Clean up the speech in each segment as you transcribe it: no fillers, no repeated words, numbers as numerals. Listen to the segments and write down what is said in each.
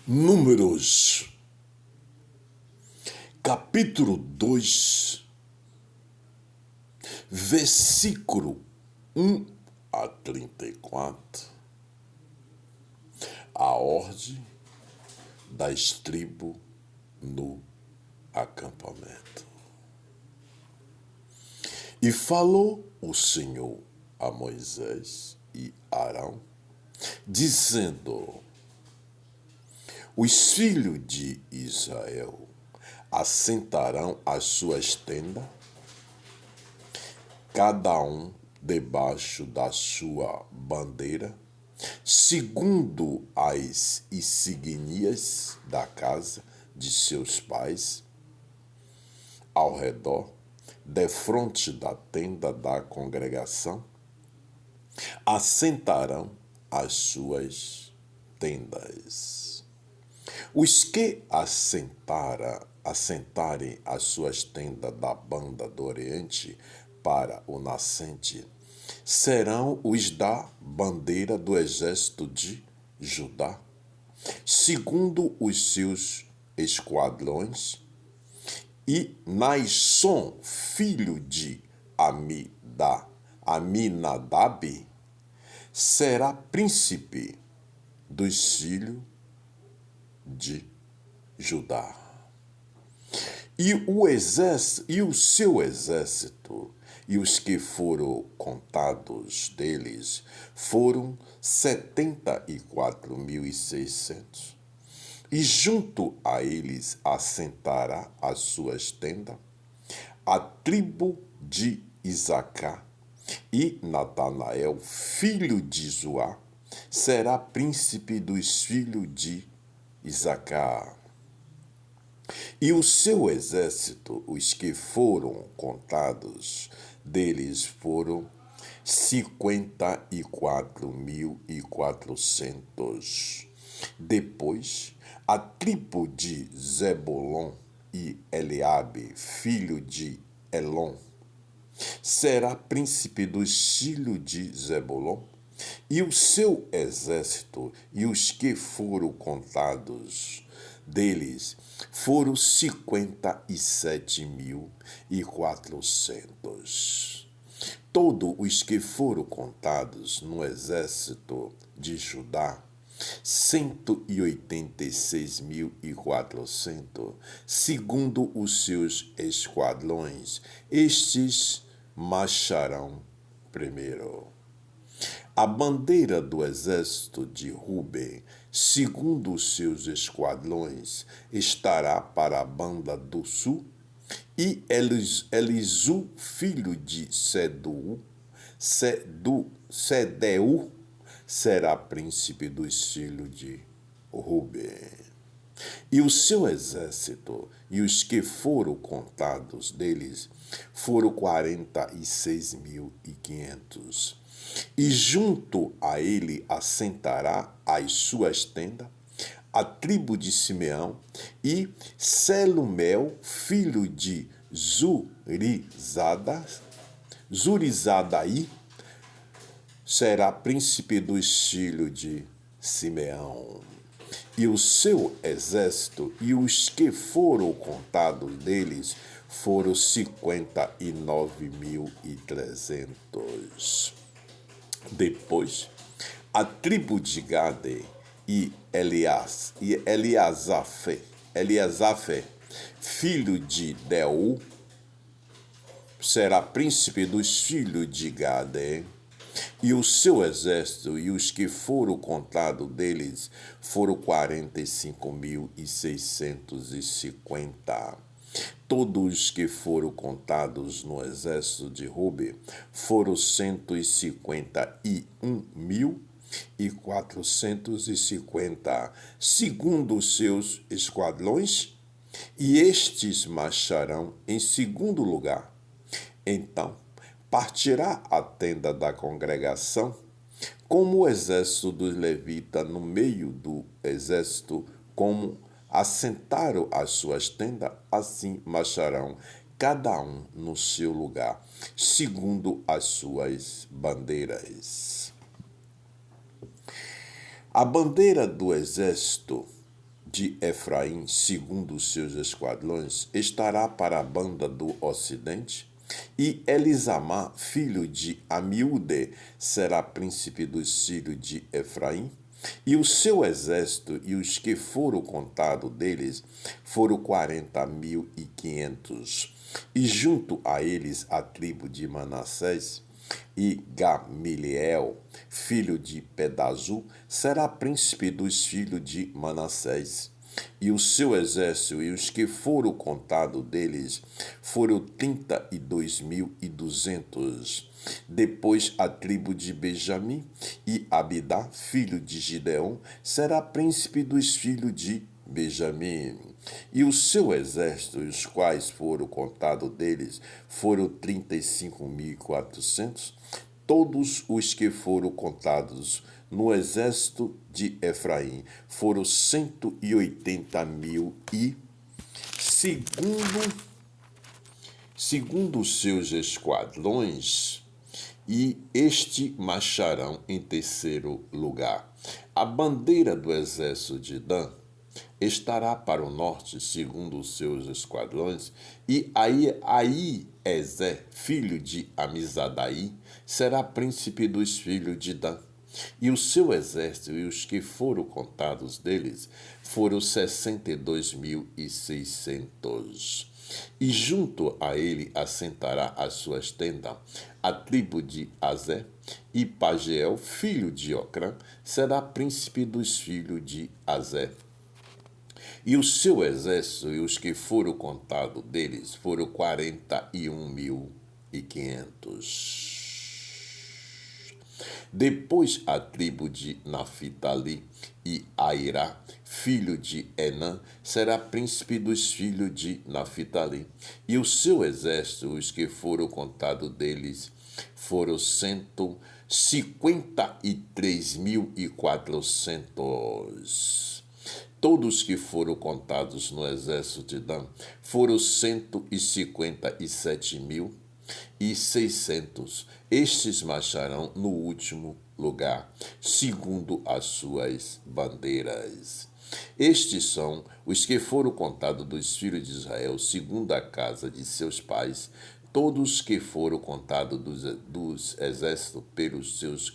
Números, capítulo 2, versículo 1 a 34, a ordem das tribos no acampamento. E falou o Senhor a Moisés e Arão, dizendo: os filhos de Israel assentarão as suas tendas, cada um debaixo da sua bandeira, segundo as insígnias da casa de seus pais, ao redor, defronte da tenda da congregação, assentarão as suas tendas. Os que assentarem as suas tendas da banda do Oriente para o nascente serão os da bandeira do exército de Judá, segundo os seus esquadrões, e Naisson, filho de Aminadab, será príncipe dos filhos de Judá. E o seu exército, e os que foram contados deles, foram 74.600. E junto a eles assentará as suas tendas a tribo de Isacar, e Natanael, filho de Zoar, será príncipe dos filhos de Isacar. E o seu exército, os que foram contados deles, foram 54.400. Depois, a tribo de Zebulon e Eliabe, filho de Elon, será príncipe dos filhos de Zebulon, e o seu exército, e os que foram contados deles, foram 57.400. Todos os que foram contados no exército de Judá, 186.400, segundo os seus esquadrões. Estes marcharão primeiro. A bandeira do exército de Ruben, segundo os seus esquadrões, estará para a banda do sul, e Elisu, filho de Sedeu, será príncipe dos filhos de Ruben. E o seu exército, e os que foram contados deles, foram 46.500. E junto a ele assentará as suas tendas a tribo de Simeão, e Selumel, filho de Zurizadaí, será príncipe dos filhos de Simeão. E o seu exército, e os que foram contados deles, foram 59.300. Depois, a tribo de Gade e Eliasafé, filho de Deu, será príncipe dos filhos de Gade. E o seu exército, e os que foram contados deles, foram 45.650. Todos os que foram contados no exército de Ruben foram 151.450, segundo os seus esquadrões, e estes marcharão em segundo lugar. Então partirá a tenda da congregação, como o exército dos levitas no meio do exército, como assentaram as suas tendas, assim marcharão cada um no seu lugar, segundo as suas bandeiras. A bandeira do exército de Efraim, segundo os seus esquadrões, estará para a banda do ocidente, e Elisamá, filho de Amiúde, será príncipe dos filhos de Efraim, e o seu exército e os que foram contados deles foram 40.500. E junto a eles a tribo de Manassés, e Gamaliel, filho de Pedazu, será príncipe dos filhos de Manassés. E o seu exército e os que foram contados deles foram 32.200. Depois a tribo de Benjamim, e Abidá, filho de Gideão, será príncipe dos filhos de Benjamim. E o seu exército, os quais foram contados deles, foram 35.400. Todos os que foram contados no exército de Efraim foram 180.000 e, segundo os seus esquadrões, e este marcharão em terceiro lugar. A bandeira do exército de Dan estará para o norte, segundo os seus esquadrões, e Aiezer, filho de Amizadaí, será príncipe dos filhos de Dan. E o seu exército e os que foram contados deles foram 62.600. E junto a ele assentará as suas tendas a tribo de Azer, e Pageel, filho de Ocrã, será príncipe dos filhos de Azer. E o seu exército e os que foram contados deles foram 41.500. Depois a tribo de Naphtali, e Airá, filho de Enã, será príncipe dos filhos de Naphtali. E o seu exército, os que foram contados deles, foram 153.400. Todos que foram contados no exército de Dan foram 157.600. Estes marcharão no último lugar, segundo as suas bandeiras. Estes são os que foram contados dos filhos de Israel, segundo a casa de seus pais. Todos que foram contados dos exércitos pelos seus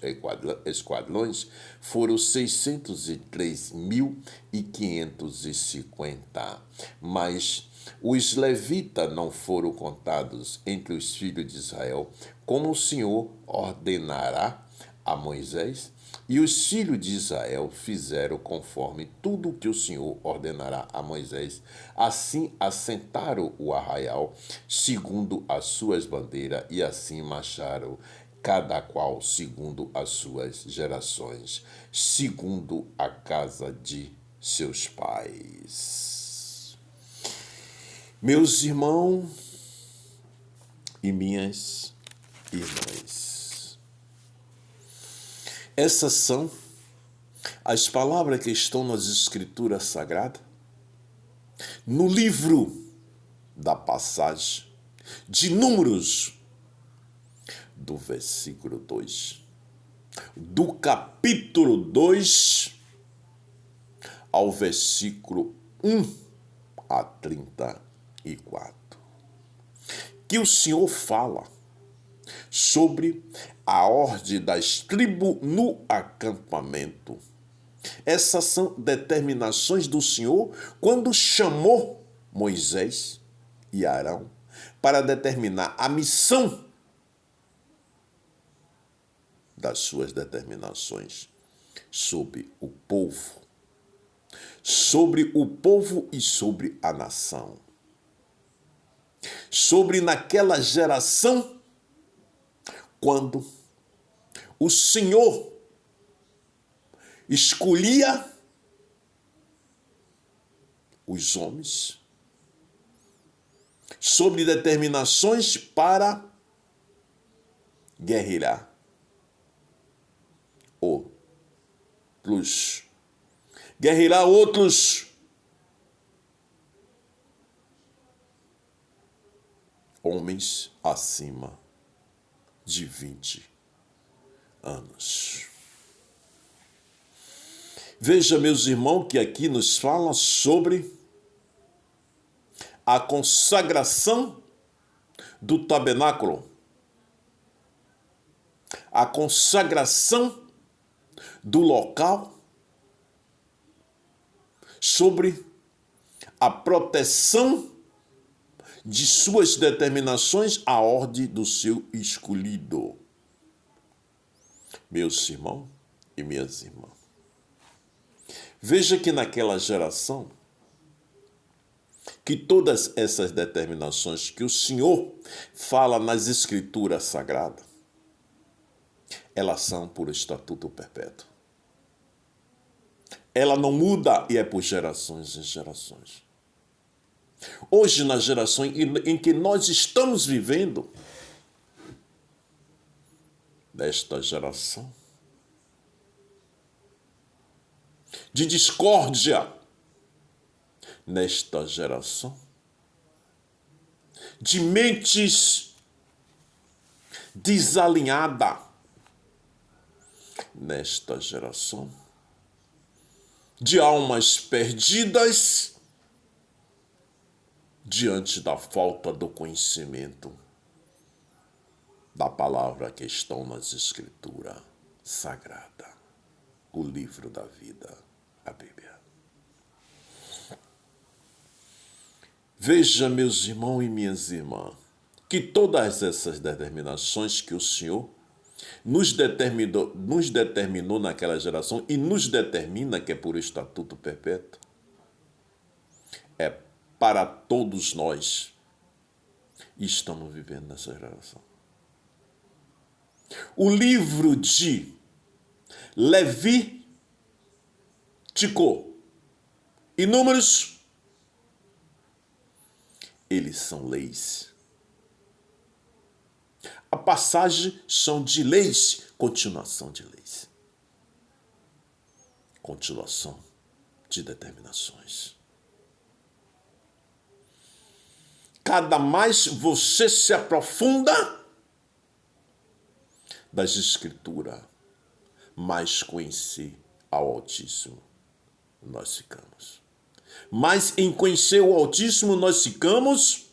esquadrões foram 603.550. Mas os levitas não foram contados entre os filhos de Israel, como o Senhor ordenará a Moisés. E os filhos de Israel fizeram conforme tudo o que o Senhor ordenará a Moisés. Assim assentaram o arraial, segundo as suas bandeiras, e assim marcharam, cada qual segundo as suas gerações, segundo a casa de seus pais. Meus irmãos e minhas irmãs, essas são as palavras que estão nas Escrituras Sagradas, no livro da passagem de Números, do versículo 2, do capítulo 2 ao versículo 1 a 34, que o Senhor fala sobre a ordem das tribos no acampamento. Essas são determinações do Senhor quando chamou Moisés e Arão para determinar a missão das suas determinações sobre o povo e sobre a nação. Sobre naquela geração, quando o Senhor escolhia os homens sobre determinações para guerrear outros homens acima de 20 anos. Veja, meus irmãos, que aqui nos fala sobre a consagração do tabernáculo, a consagração do local, sobre a proteção de suas determinações, a ordem do seu escolhido. Meus irmãos e minhas irmãs, veja que naquela geração, que todas essas determinações que o Senhor fala nas Escrituras Sagradas, elas são por estatuto perpétuo. Ela não muda e é por gerações em gerações. Hoje, na geração em que nós estamos vivendo, desta geração de discórdia, nesta geração de mentes desalinhadas, nesta geração de almas perdidas diante da falta do conhecimento da palavra que estão nas Escrituras Sagradas, o livro da vida, a Bíblia. Veja, meus irmãos e minhas irmãs, que todas essas determinações que o Senhor nos determinou naquela geração e nos determina, que é por estatuto perpétuo, é para todos nós e estamos vivendo nessa geração. O livro de Levítico e Números, eles são leis. A passagem são de leis, continuação de leis. Continuação de determinações. Cada mais você se aprofunda das Escrituras, mais conhecer ao Altíssimo nós ficamos. Mas em conhecer o Altíssimo nós ficamos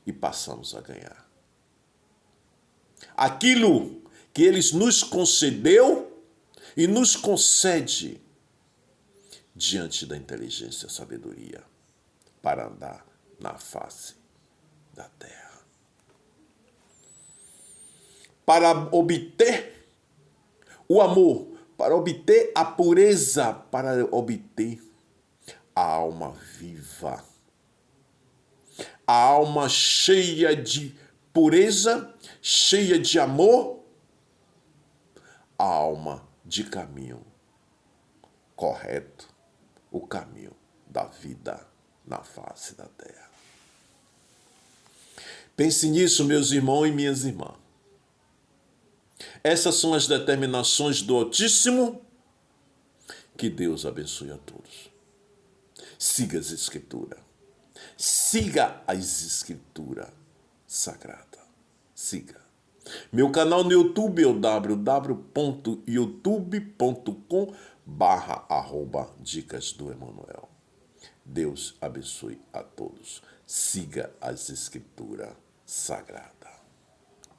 e passamos a ganhar aquilo que Ele nos concedeu e nos concede diante da inteligência e sabedoria para andar na face da terra. Para obter o amor, para obter a pureza, para obter a alma viva, a alma cheia de pureza, cheia de amor, a alma de caminho correto, o caminho da vida na face da terra. Pense nisso, meus irmãos e minhas irmãs. Essas são as determinações do Altíssimo. Que Deus abençoe a todos. Siga as Escrituras. Siga as Escrituras Sagradas. Siga. Meu canal no YouTube é o www.youtube.com/Dicas do Emanuel. Deus abençoe a todos. Siga as Escrituras Sagradas.